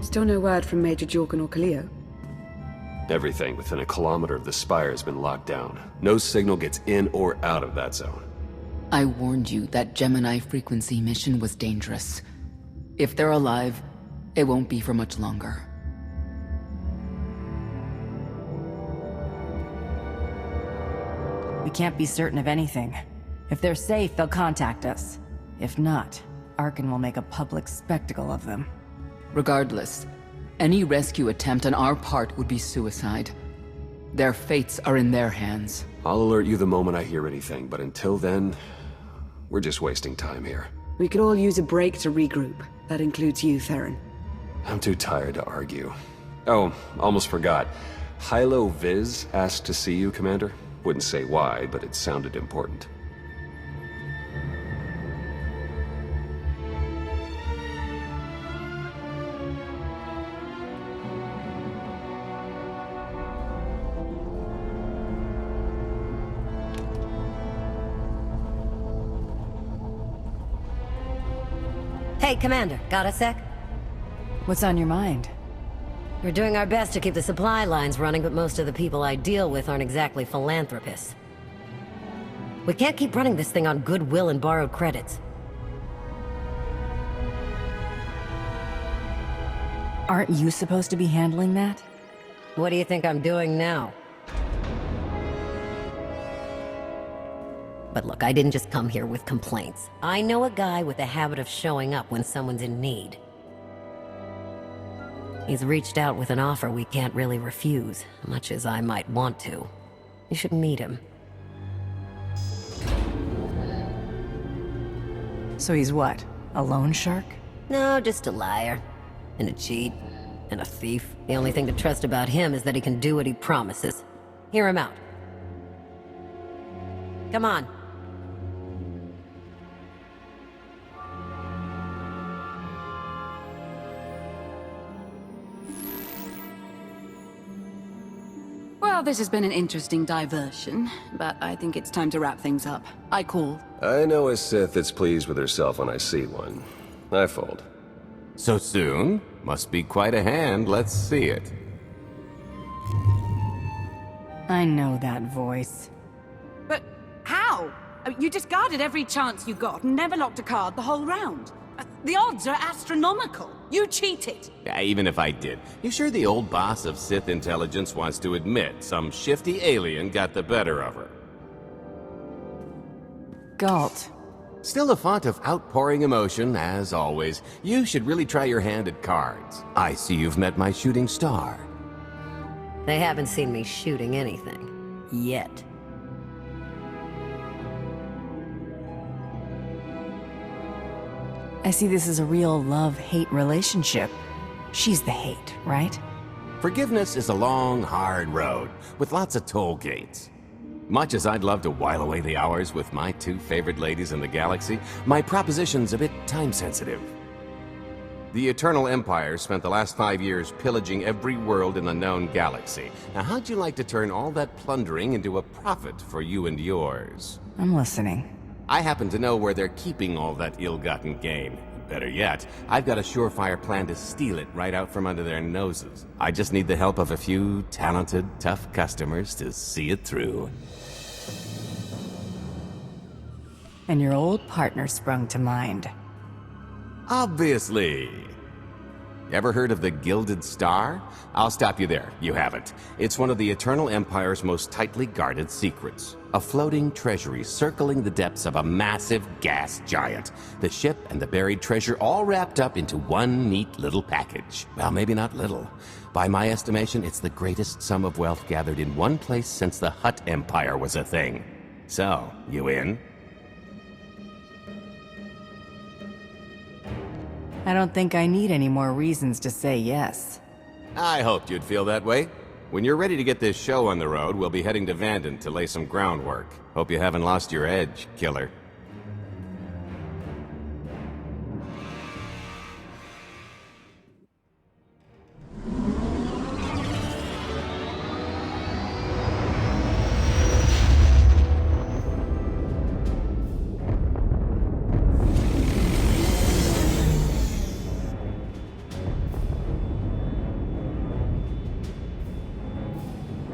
Still no word from Major Jorgen or Kaleo? Everything within a kilometer of the spire has been locked down. No signal gets in or out of that zone. I warned you that Gemini frequency mission was dangerous. If they're alive, it won't be for much longer. We can't be certain of anything. If they're safe, they'll contact us. If not, Arkan will make a public spectacle of them. Regardless, any rescue attempt on our part would be suicide. Their fates are in their hands. I'll alert you the moment I hear anything, but until then, we're just wasting time here. We could all use a break to regroup. That includes you, Theron. I'm too tired to argue. Oh, almost forgot. Hylo Viz asked to see you, Commander. Wouldn't say why, but it sounded important. Hey, Commander, got a sec? What's on your mind? We're doing our best to keep the supply lines running, but most of the people I deal with aren't exactly philanthropists. We can't keep running this thing on goodwill and borrowed credits. Aren't you supposed to be handling that? What do you think I'm doing now? But look, I didn't just come here with complaints. I know a guy with a habit of showing up when someone's in need. He's reached out with an offer we can't really refuse, much as I might want to. You should meet him. So he's what? A loan shark? No, just a liar. And a cheat. And a thief. The only thing to trust about him is that he can do what he promises. Hear him out. Come on. Well, this has been an interesting diversion, but I think it's time to wrap things up. I call. I know a Sith that's pleased with herself when I see one. I fold. So soon? Must be quite a hand. Let's see it. I know that voice. But how? You discarded every chance you got and never locked a card the whole round. The odds are astronomical. You cheated. Yeah, even if I did. You sure the old boss of Sith intelligence wants to admit some shifty alien got the better of her? Gault. Still a font of outpouring emotion, as always. You should really try your hand at cards. I see you've met my shooting star. They haven't seen me shooting anything. Yet. I see this as a real love-hate relationship. She's the hate, right? Forgiveness is a long, hard road, with lots of toll gates. Much as I'd love to while away the hours with my two favorite ladies in the galaxy, my proposition's a bit time-sensitive. The Eternal Empire spent the last 5 years pillaging every world in the known galaxy. Now, how'd you like to turn all that plundering into a profit for you and yours? I'm listening. I happen to know where they're keeping all that ill-gotten gain. Better yet, I've got a surefire plan to steal it right out from under their noses. I just need the help of a few talented, tough customers to see it through. And your old partner sprung to mind. Obviously. Ever heard of the Gilded Star? I'll stop you there. You haven't. It's one of the Eternal Empire's most tightly guarded secrets. A floating treasury circling the depths of a massive gas giant. The ship and the buried treasure all wrapped up into one neat little package. Well, maybe not little. By my estimation, it's the greatest sum of wealth gathered in one place since the Hutt Empire was a thing. So, you in? I don't think I need any more reasons to say yes. I hoped you'd feel that way. When you're ready to get this show on the road, we'll be heading to Vanden to lay some groundwork. Hope you haven't lost your edge, killer.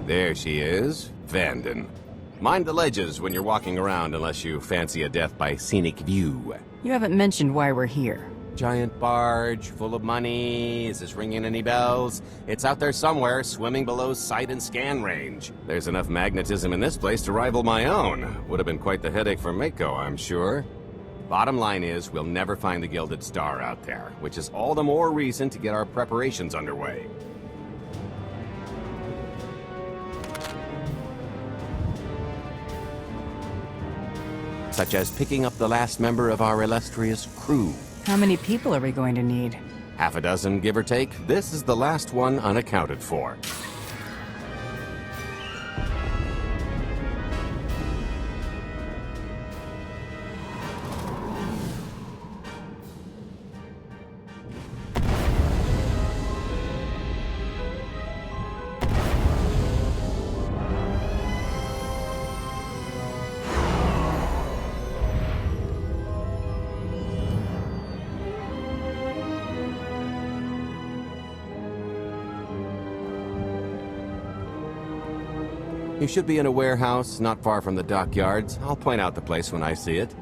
There she is, Vanden. Mind the ledges when you're walking around unless you fancy a death by scenic view. You haven't mentioned why we're here. Giant barge, full of money. Is this ringing any bells? It's out there somewhere, swimming below sight and scan range. There's enough magnetism in this place to rival my own. Would have been quite the headache for Mako, I'm sure. Bottom line is, we'll never find the Gilded Star out there, which is all the more reason to get our preparations underway. Such as picking up the last member of our illustrious crew. How many people are we going to need? Half a dozen, give or take. This is the last one unaccounted for. You should be in a warehouse not far from the dockyards. I'll point out the place when I see it.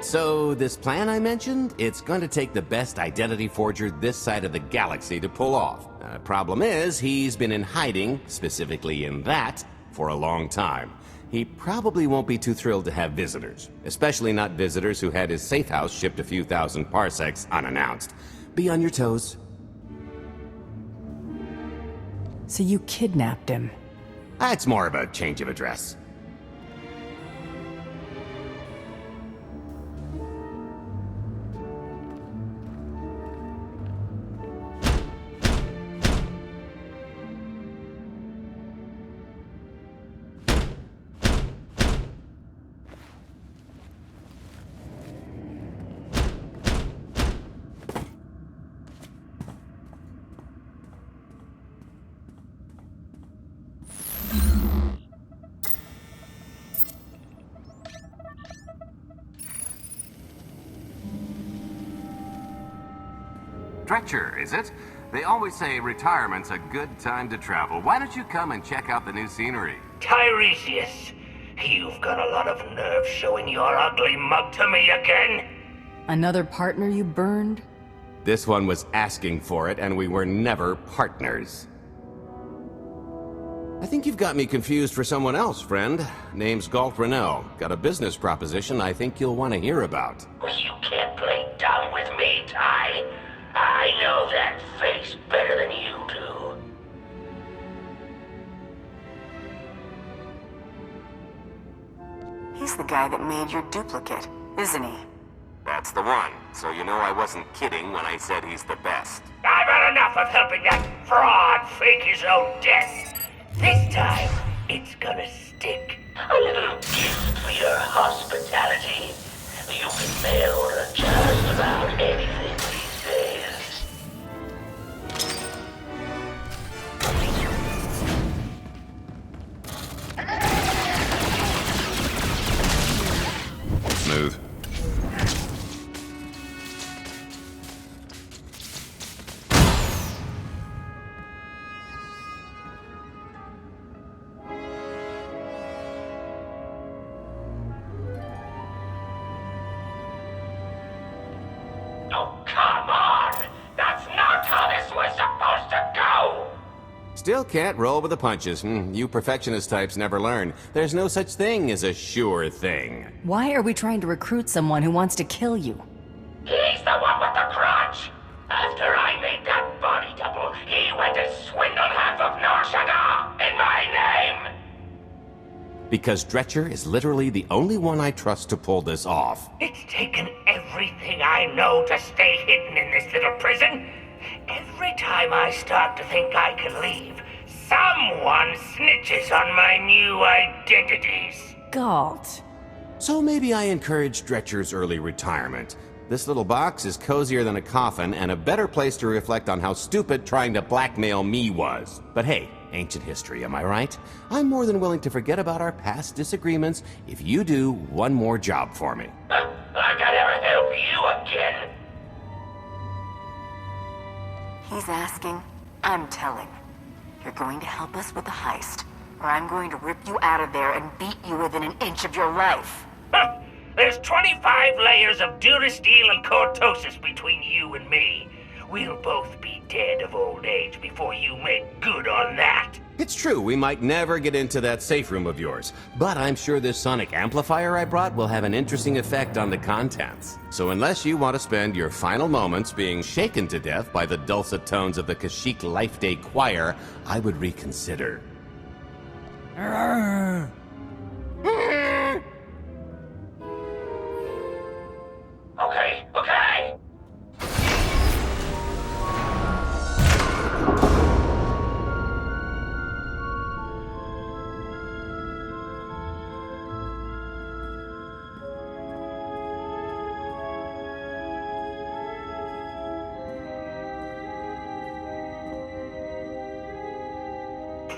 So, this plan I mentioned, it's going to take the best identity forger this side of the galaxy to pull off. Problem is, he's been in hiding, specifically in that, for a long time. He probably won't be too thrilled to have visitors, especially not visitors who had his safe house shipped a few thousand parsecs unannounced. Be on your toes. So you kidnapped him. It's more of a change of address. Dretcher, is it? They always say retirement's a good time to travel. Why don't you come and check out the new scenery? Tiresias, you've got a lot of nerve showing your ugly mug to me again. Another partner you burned? This one was asking for it, and we were never partners. I think you've got me confused for someone else, friend. Name's Gault. Got a business proposition I think you'll want to hear about. You can't play dumb with me, Ty. I know that face better than you do. He's the guy that made your duplicate, isn't he? That's the one. So you know I wasn't kidding when I said he's the best. I've had enough of helping that fraud fake his own death. This time, it's gonna stick. A little gift for your hospitality. You can mail order just about anything these days. Smooth. Oh, come on! That's not how this was supposed to go! Still can't roll with the punches. You perfectionist types never learn. There's no such thing as a sure thing. Why are we trying to recruit someone who wants to kill you? He's the one with the grudge! After I made that body double, he went and swindled half of Nar Shaddaa in my name! Because Dretcher is literally the only one I trust to pull this off. It's taken everything I know to stay hidden in this little prison. Every time I start to think I can leave, someone snitches on my new identities. Gault. So maybe I encourage Dretcher's early retirement. This little box is cozier than a coffin and a better place to reflect on how stupid trying to blackmail me was. But hey, ancient history, am I right? I'm more than willing to forget about our past disagreements if you do one more job for me. I gotta help you again. He's asking, I'm telling. You're going to help us with the heist, or I'm going to rip you out of there and beat you within an inch of your life. There's 25 layers of durasteel and cortosis between you and me. We'll both be dead of old age before you make good on that. It's true, we might never get into that safe room of yours, but I'm sure this sonic amplifier I brought will have an interesting effect on the contents. So unless you want to spend your final moments being shaken to death by the dulcet tones of the Kashyyyk Life Day Choir, I would reconsider. Okay.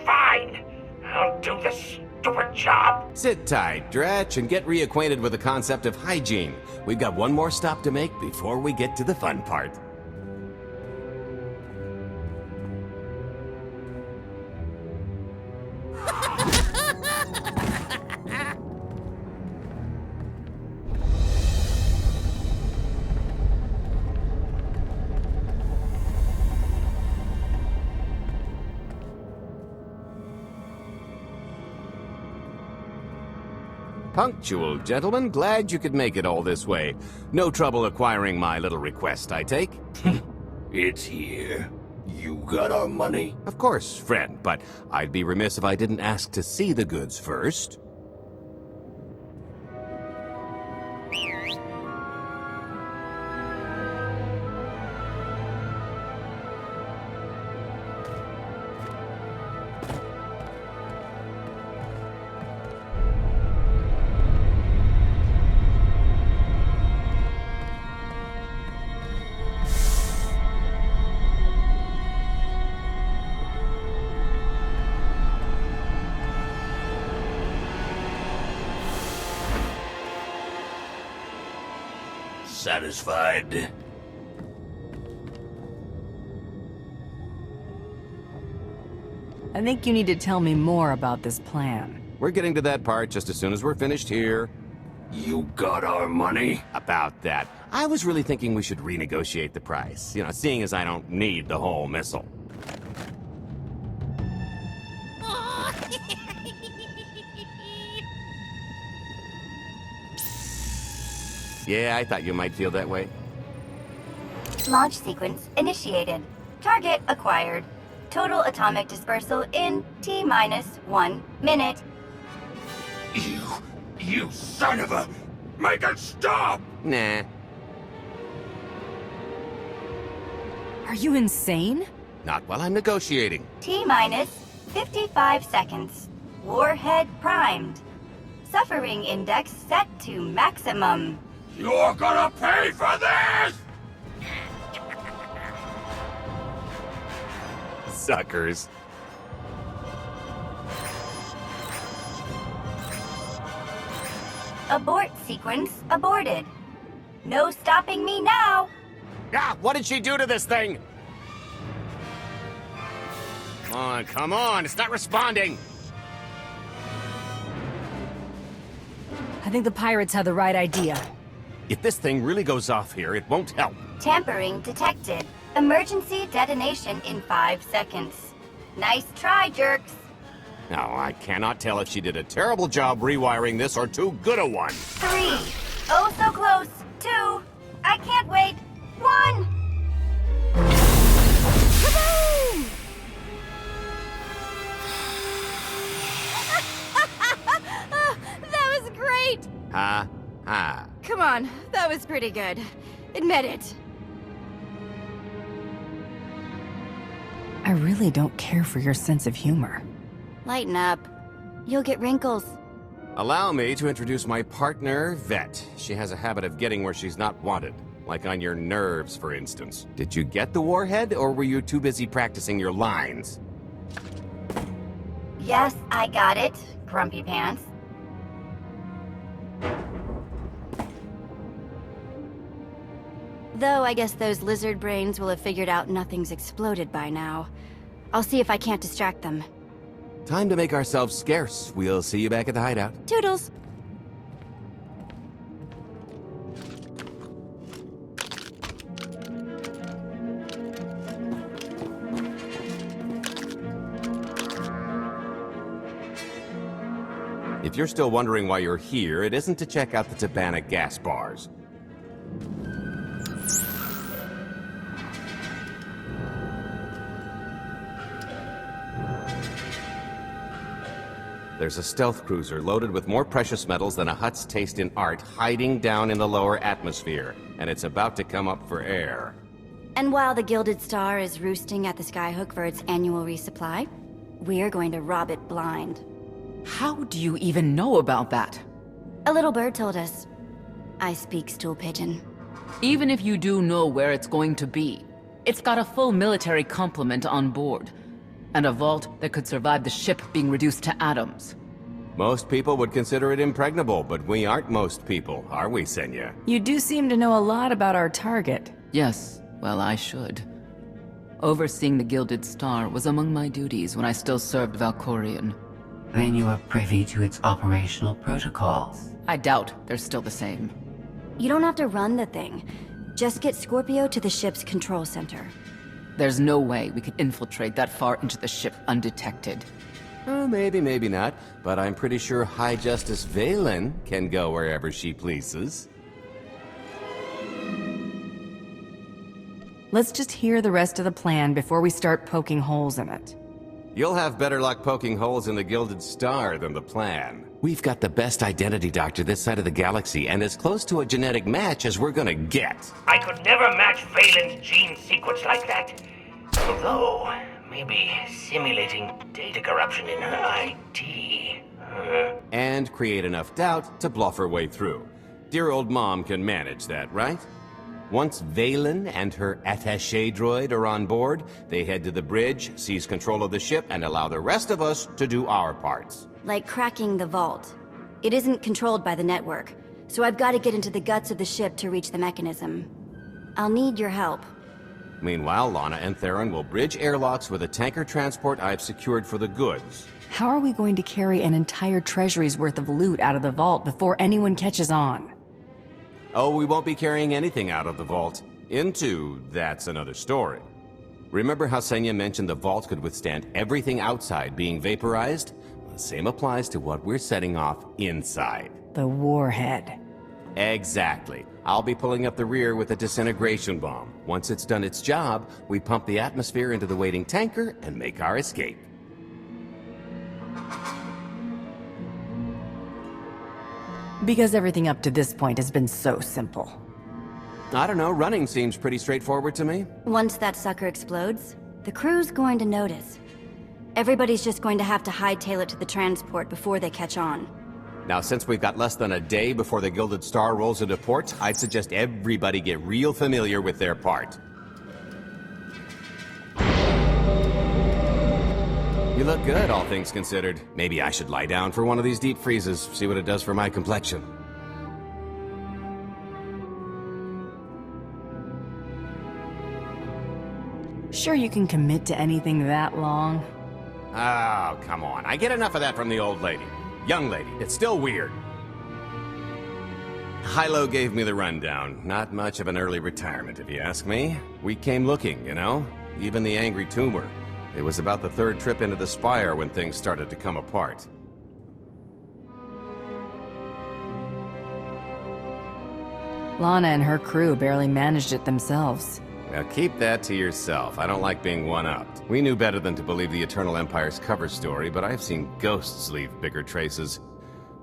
Fine. I'll do the stupid job. Sit tight, Dretch, and get reacquainted with the concept of hygiene. We've got one more stop to make before we get to the fun part. Punctual, gentlemen. Glad you could make it all this way. No trouble acquiring my little request, I take? It's here. You got our money? Of course, friend, but I'd be remiss if I didn't ask to see the goods first. Satisfied? I think you need to tell me more about this plan. We're getting to that part just as soon as we're finished here. You got our money? About that. I was really thinking we should renegotiate the price. You know, seeing as I don't need the whole missile. Yeah, I thought you might feel that way. Launch sequence initiated. Target acquired. Total atomic dispersal in T-1 minute. You son of a... Make it stop! Nah. Are you insane? Not while I'm negotiating. T-minus 55 seconds. Warhead primed. Suffering index set to maximum. You're gonna pay for this! Suckers. Abort sequence aborted. No stopping me now. Ah, what did she do to this thing? Come on, it's not responding. I think the pirates have the right idea. If this thing really goes off here, it won't help. Tampering detected. Emergency detonation in 5 seconds. Nice try, jerks. Now, I cannot tell if she did a terrible job rewiring this or too good a one. 3. Oh, so close. 2. I can't wait. 1. Kaboom! That was great! Ha. Come on, that was pretty good. Admit it. I really don't care for your sense of humor. Lighten up. You'll get wrinkles. Allow me to introduce my partner, Vette. She has a habit of getting where she's not wanted. like on your nerves, for instance. Did you get the warhead, or were you too busy practicing your lines? Yes, I got it, Grumpy Pants. Though I guess those lizard brains will have figured out nothing's exploded by now. I'll see if I can't distract them. Time to make ourselves scarce. We'll see you back at the hideout. Toodles! If you're still wondering why you're here, it isn't to check out the Tabana gas bars. There's a stealth cruiser loaded with more precious metals than a Hutt's taste in art hiding down in the lower atmosphere, and it's about to come up for air. And while the Gilded Star is roosting at the Skyhook for its annual resupply, we're going to rob it blind. How do you even know about that? A little bird told us. I speak stool pigeon. Even if you do know where it's going to be, it's got a full military complement on board. And a vault that could survive the ship being reduced to atoms. Most people would consider it impregnable, but we aren't most people, are we, Senya? You do seem to know a lot about our target. Yes, well, I should. Overseeing the Gilded Star was among my duties when I still served Valkorion. Then you are privy to its operational protocols. I doubt they're still the same. You don't have to run the thing. Just get Scorpio to the ship's control center. There's no way we could infiltrate that far into the ship undetected. Maybe, maybe not, but I'm pretty sure High Justice Valen can go wherever she pleases. Let's just hear the rest of the plan before we start poking holes in it. You'll have better luck poking holes in the Gilded Star than the plan. We've got the best identity doctor this side of the galaxy, and as close to a genetic match as we're gonna get. I could never match Valen's gene sequence like that. Although, maybe simulating data corruption in her ID. And create enough doubt to bluff her way through. Dear old mom can manage that, right? Once Valen and her attaché droid are on board, they head to the bridge, seize control of the ship, and allow the rest of us to do our parts. Like cracking the vault. It isn't controlled by the network, so I've got to get into the guts of the ship to reach the mechanism. I'll need your help. Meanwhile, Lana and Theron will bridge airlocks with a tanker transport I've secured for the goods. How are we going to carry an entire treasury's worth of loot out of the vault before anyone catches on? Oh, we won't be carrying anything out of the vault. That's another story. Remember how Senya mentioned the vault could withstand everything outside being vaporized? The same applies to what we're setting off inside. The warhead. Exactly. I'll be pulling up the rear with a disintegration bomb. Once it's done its job, we pump the atmosphere into the waiting tanker and make our escape. Because everything up to this point has been so simple. I don't know, running seems pretty straightforward to me. Once that sucker explodes, the crew's going to notice. Everybody's just going to have to hightail it to the transport before they catch on. Now, since we've got less than a day before the Gilded Star rolls into port, I'd suggest everybody get real familiar with their part. You look good, all things considered. Maybe I should lie down for one of these deep freezes, see what it does for my complexion. Sure you can commit to anything that long? Oh, come on. I get enough of that from the old lady. Young lady, it's still weird. Hilo gave me the rundown. Not much of an early retirement, if you ask me. We came looking, you know? Even the angry tumor. It was about the third trip into the Spire when things started to come apart. Lana and her crew barely managed it themselves. Now keep that to yourself. I don't like being one-upped. We knew better than to believe the Eternal Empire's cover story, but I've seen ghosts leave bigger traces.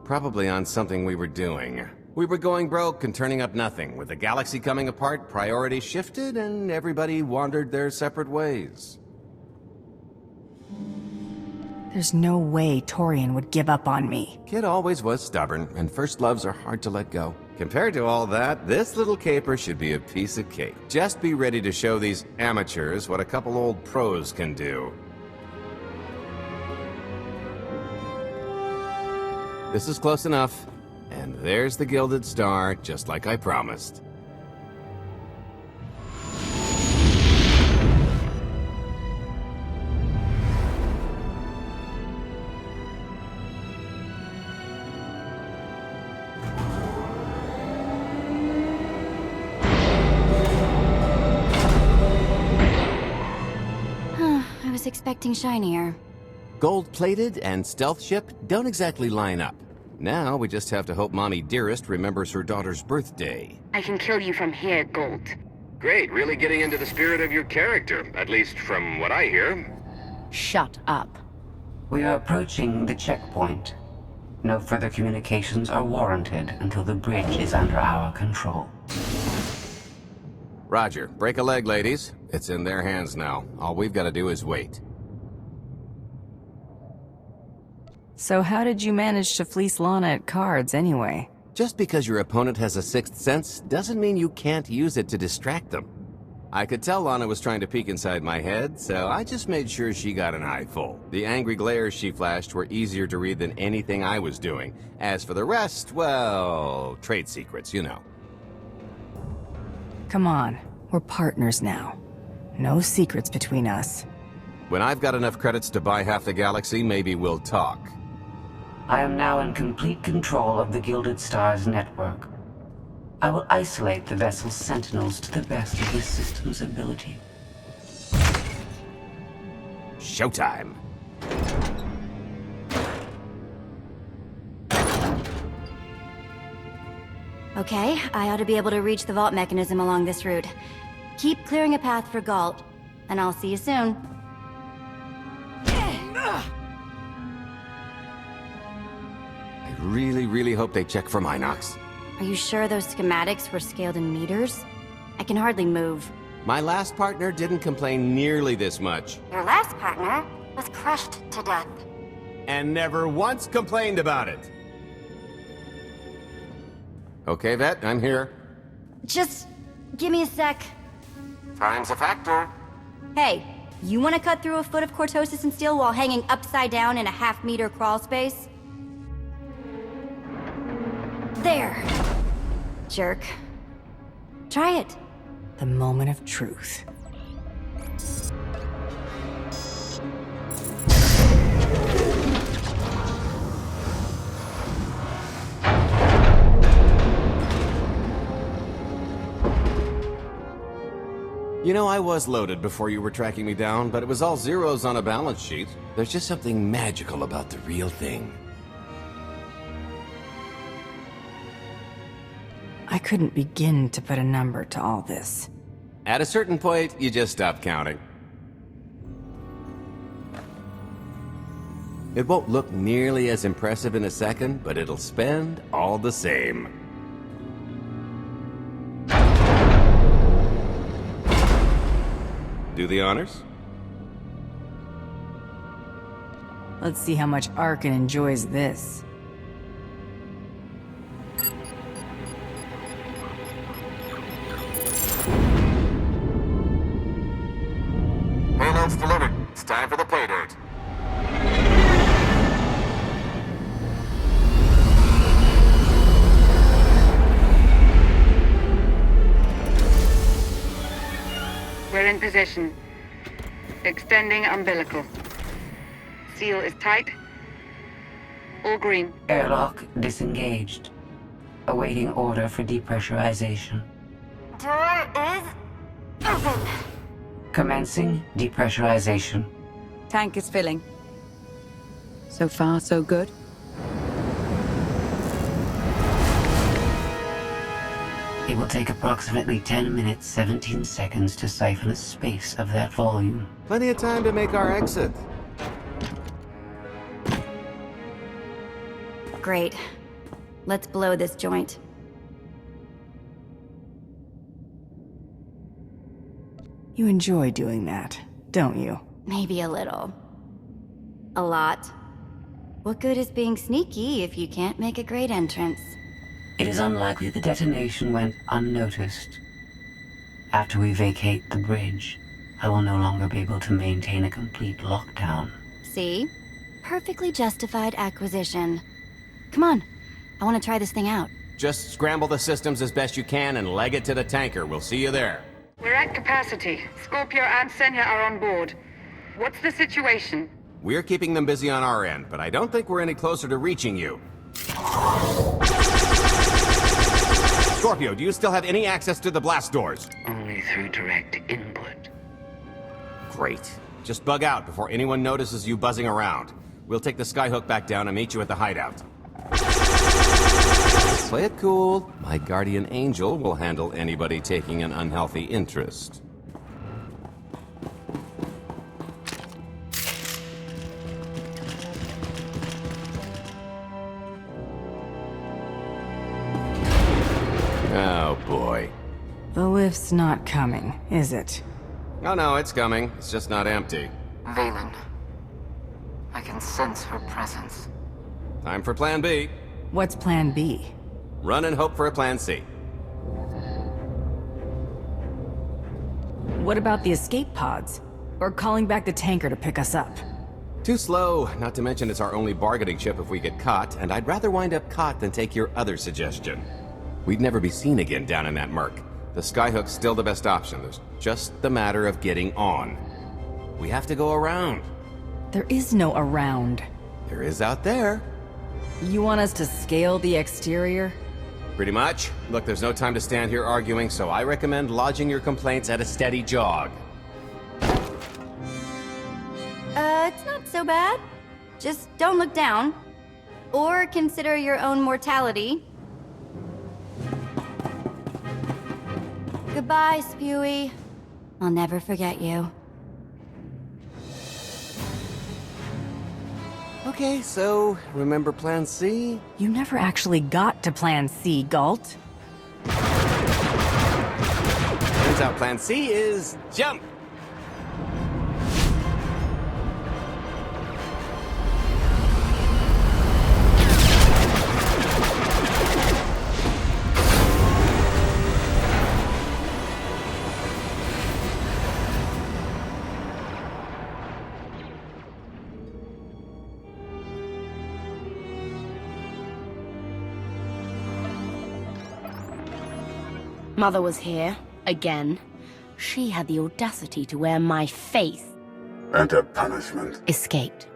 Probably on something we were doing. We were going broke and turning up nothing. With the galaxy coming apart, priorities shifted and everybody wandered their separate ways. There's no way Torian would give up on me. Kid always was stubborn, and first loves are hard to let go. Compared to all that, this little caper should be a piece of cake. Just be ready to show these amateurs what a couple old pros can do. This is close enough. And there's the Gilded Star, just like I promised. I was expecting shinier. Gold-plated and stealth ship don't exactly line up. Now we just have to hope Mommy Dearest remembers her daughter's birthday. I can kill you from here, Gault. Great, really getting into the spirit of your character, at least from what I hear. Shut up. We are approaching the checkpoint. No further communications are warranted until the bridge is under our control. Roger. Break a leg, ladies. It's in their hands now. All we've got to do is wait. So how did you manage to fleece Lana at cards anyway? Just because your opponent has a sixth sense doesn't mean you can't use it to distract them. I could tell Lana was trying to peek inside my head, so I just made sure she got an eyeful. The angry glares she flashed were easier to read than anything I was doing. As for the rest, well, trade secrets, you know. Come on, we're partners now. No secrets between us. When I've got enough credits to buy half the galaxy, maybe we'll talk. I am now in complete control of the Gilded Star's network. I will isolate the vessel's sentinels to the best of the system's ability. Showtime! Okay, I ought to be able to reach the vault mechanism along this route. Keep clearing a path for Gault, and I'll see you soon. I really hope they check for Minox. Are you sure those schematics were scaled in meters? I can hardly move. My last partner didn't complain nearly this much. Your last partner was crushed to death. And never once complained about it. Okay, Vette, I'm here. Just give me a sec. Time's a factor. Hey, you want to cut through a foot of cortosis and steel while hanging upside down in a half-meter crawl space? There. Jerk. Try it. The moment of truth. You know, I was loaded before you were tracking me down, but it was all zeros on a balance sheet. There's just something magical about the real thing. I couldn't begin to put a number to all this. At a certain point, you just stop counting. It won't look nearly as impressive in a second, but it'll spend all the same. Do the honors? Let's see how much Arkin enjoys this. Payload's delivered. It's time for the pay dirt. We're in position. Extending umbilical. Seal is tight. All green. Airlock disengaged. Awaiting order for depressurization. Door is open. Commencing depressurization. Tank is filling. So far, so good. It will take approximately 10 minutes, 17 seconds to siphon a space of that volume. Plenty of time to make our exit. Great. Let's blow this joint. You enjoy doing that, don't you? Maybe a little. A lot. What good is being sneaky if you can't make a great entrance? It is unlikely the detonation went unnoticed. After we vacate the bridge, I will no longer be able to maintain a complete lockdown. See? Perfectly justified acquisition. Come on. I want to try this thing out. Just scramble the systems as best you can and leg it to the tanker. We'll see you there. We're at capacity. Scorpio and Senya are on board. What's the situation? We're keeping them busy on our end, but I don't think we're any closer to reaching you. Scorpio, do you still have any access to the blast doors? Only through direct input. Great. Just bug out before anyone notices you buzzing around. We'll take the skyhook back down and meet you at the hideout. Play it cool. My guardian angel will handle anybody taking an unhealthy interest. Oh boy. The lift's not coming, is it? Oh no, it's coming. It's just not empty. Valen. I can sense her presence. Time for Plan B. What's Plan B? Run and hope for a Plan C. What about the escape pods? Or calling back the tanker to pick us up? Too slow, not to mention it's our only bargaining chip if we get caught, and I'd rather wind up caught than take your other suggestion. We'd never be seen again down in that murk. The skyhook's still the best option. There's just the matter of getting on. We have to go around. There is no around. There is out there. You want us to scale the exterior? Pretty much. Look, there's no time to stand here arguing, so I recommend lodging your complaints at a steady jog. It's not so bad. Just don't look down. Or consider your own mortality. Goodbye, Spewy. I'll never forget you. Okay, so remember Plan C? You never actually got to Plan C, Gault. Turns out Plan C is jump! Mother was here, again. She had the audacity to wear my face. And her punishment? Escaped.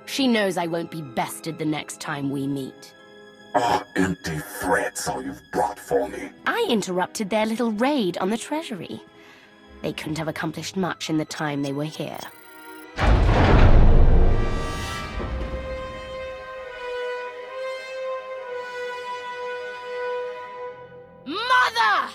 She knows I won't be bested the next time we meet. Are empty threats all you've brought for me? I interrupted their little raid on the treasury. They couldn't have accomplished much in the time they were here. Mother!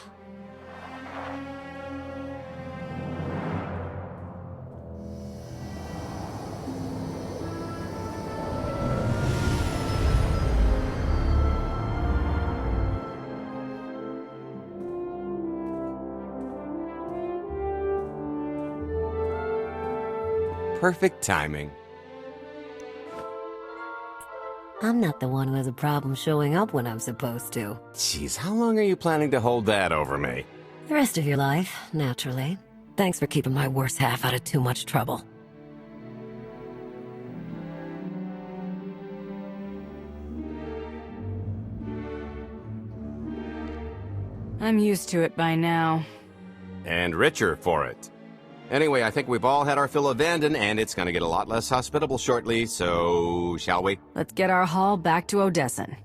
Perfect timing. I'm not the one who has a problem showing up when I'm supposed to. Jeez, how long are you planning to hold that over me? The rest of your life, naturally. Thanks for keeping my worse half out of too much trouble. I'm used to it by now. And richer for it. Anyway, I think we've all had our fill of Vanden, and it's gonna get a lot less hospitable shortly, so shall we? Let's get our haul back to Odessen.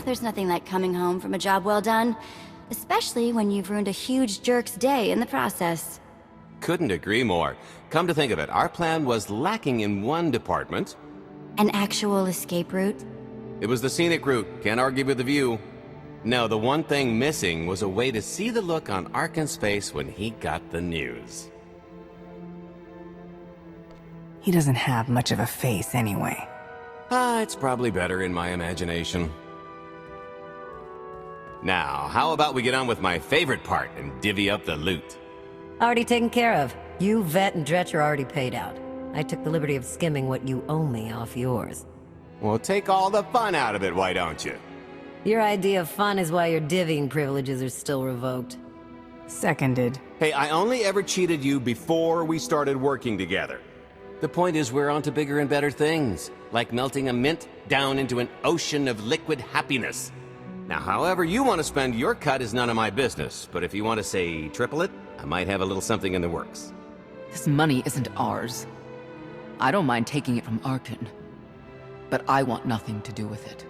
There's nothing like coming home from a job well done, especially when you've ruined a huge jerk's day in the process. Couldn't agree more. Come to think of it, our plan was lacking in one department. An actual escape route? It was the scenic route, can't argue with the view. No, the one thing missing was a way to see the look on Arkan's face when he got the news. He doesn't have much of a face anyway. It's probably better in my imagination. Now, how about we get on with my favorite part and divvy up the loot? Already taken care of. You, Vette, and Dretch are already paid out. I took the liberty of skimming what you owe me off yours. Well, take all the fun out of it, why don't you? Your idea of fun is why your divvying privileges are still revoked. Seconded. Hey, I only ever cheated you before we started working together. The point is we're on to bigger and better things, like melting a mint down into an ocean of liquid happiness. Now, however you want to spend your cut is none of my business, but if you want to say triple it, I might have a little something in the works. This money isn't ours. I don't mind taking it from Arkin, but I want nothing to do with it.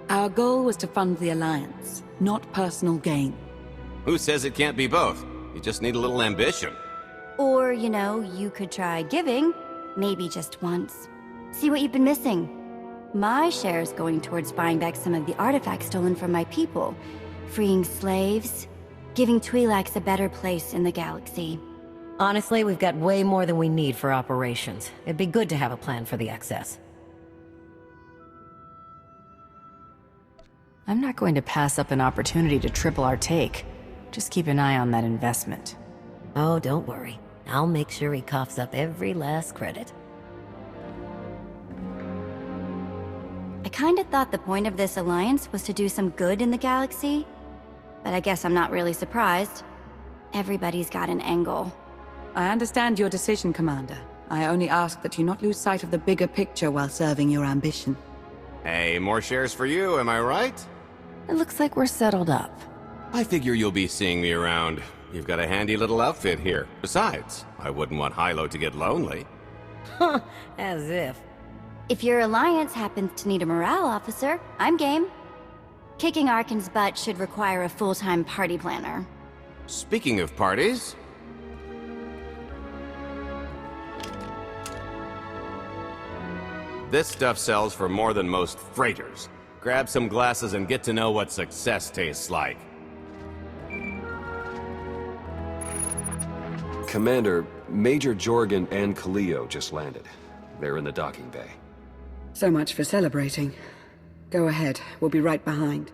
Our goal was to fund the Alliance, not personal gain. Who says it can't be both? You just need a little ambition. Or, you know, you could try giving, maybe just once. See what you've been missing. My share is going towards buying back some of the artifacts stolen from my people, freeing slaves, giving Twi'leks a better place in the galaxy. Honestly, we've got way more than we need for operations. It'd be good to have a plan for the excess. I'm not going to pass up an opportunity to triple our take. Just keep an eye on that investment. Oh, don't worry. I'll make sure he coughs up every last credit. I kinda thought the point of this alliance was to do some good in the galaxy, but I guess I'm not really surprised. Everybody's got an angle. I understand your decision, Commander. I only ask that you not lose sight of the bigger picture while serving your ambition. Hey, more shares for you, am I right? It looks like we're settled up. I figure you'll be seeing me around. You've got a handy little outfit here. Besides, I wouldn't want Hilo to get lonely. Huh, as if. If your alliance happens to need a morale officer, I'm game. Kicking Arkin's butt should require a full-time party planner. Speaking of parties... This stuff sells for more than most freighters. Grab some glasses and get to know what success tastes like. Commander, Major Jorgen and Kaleo just landed. They're in the docking bay. So much for celebrating. Go ahead, we'll be right behind.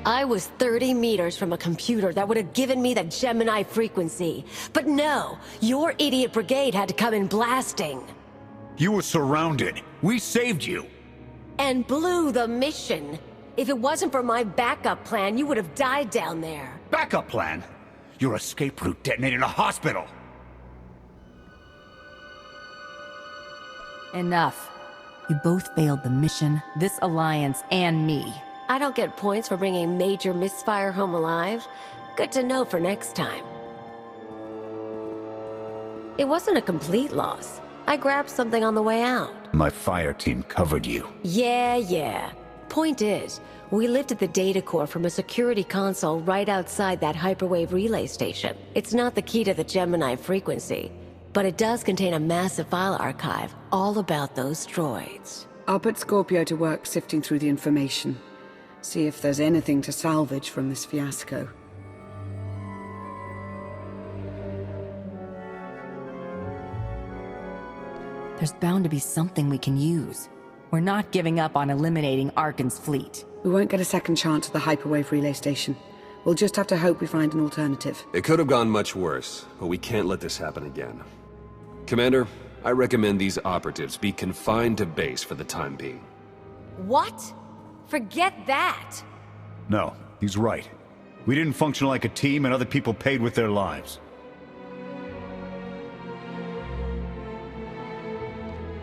I was 30 meters from a computer that would have given me the Gemini frequency. But no, your idiot brigade had to come in blasting. You were surrounded. We saved you. And blew the mission. If it wasn't for my backup plan, you would have died down there. Backup plan? Your escape route detonated a hospital. Enough. You both failed the mission, this alliance, and me. I don't get points for bringing Major Misfire home alive. Good to know for next time. It wasn't a complete loss. I grabbed something on the way out. My fire team covered you. Yeah. Point is, we lifted the data core from a security console right outside that hyperwave relay station. It's not the key to the Gemini frequency, but it does contain a massive file archive all about those droids. I'll put Scorpio to work sifting through the information. See if there's anything to salvage from this fiasco. There's bound to be something we can use. We're not giving up on eliminating Arkin's fleet. We won't get a second chance at the hyperwave relay station. We'll just have to hope we find an alternative. It could have gone much worse, but we can't let this happen again. Commander, I recommend these operatives be confined to base for the time being. What? Forget that! No, he's right. We didn't function like a team and other people paid with their lives.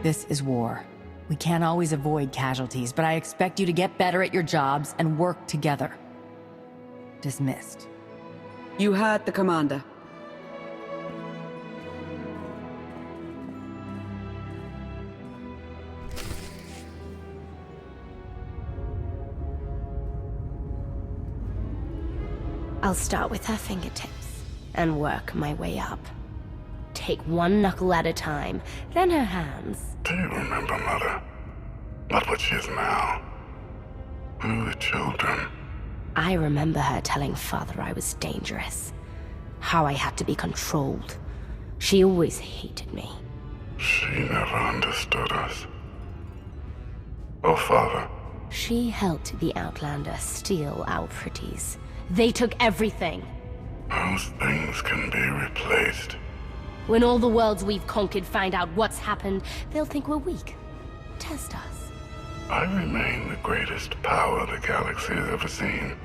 This is war. We can't always avoid casualties, but I expect you to get better at your jobs and work together. Dismissed. You heard the commander. I'll start with her fingertips and work my way up. take one knuckle at a time, then her hands. Do you remember, Mother? Not what she is now. Who are the children? I remember her telling Father I was dangerous. How I had to be controlled. She always hated me. She never understood us. Oh, Father. She helped the Outlander steal our pretties. They took everything. Those things can be replaced. When all the worlds we've conquered find out what's happened, they'll think we're weak. Test us. I remain the greatest power the galaxy has ever seen.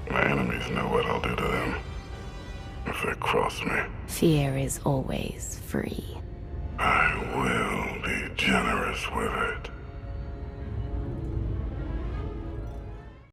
My enemies know what I'll do to them if they cross me. Fear is always free. I will be generous with it.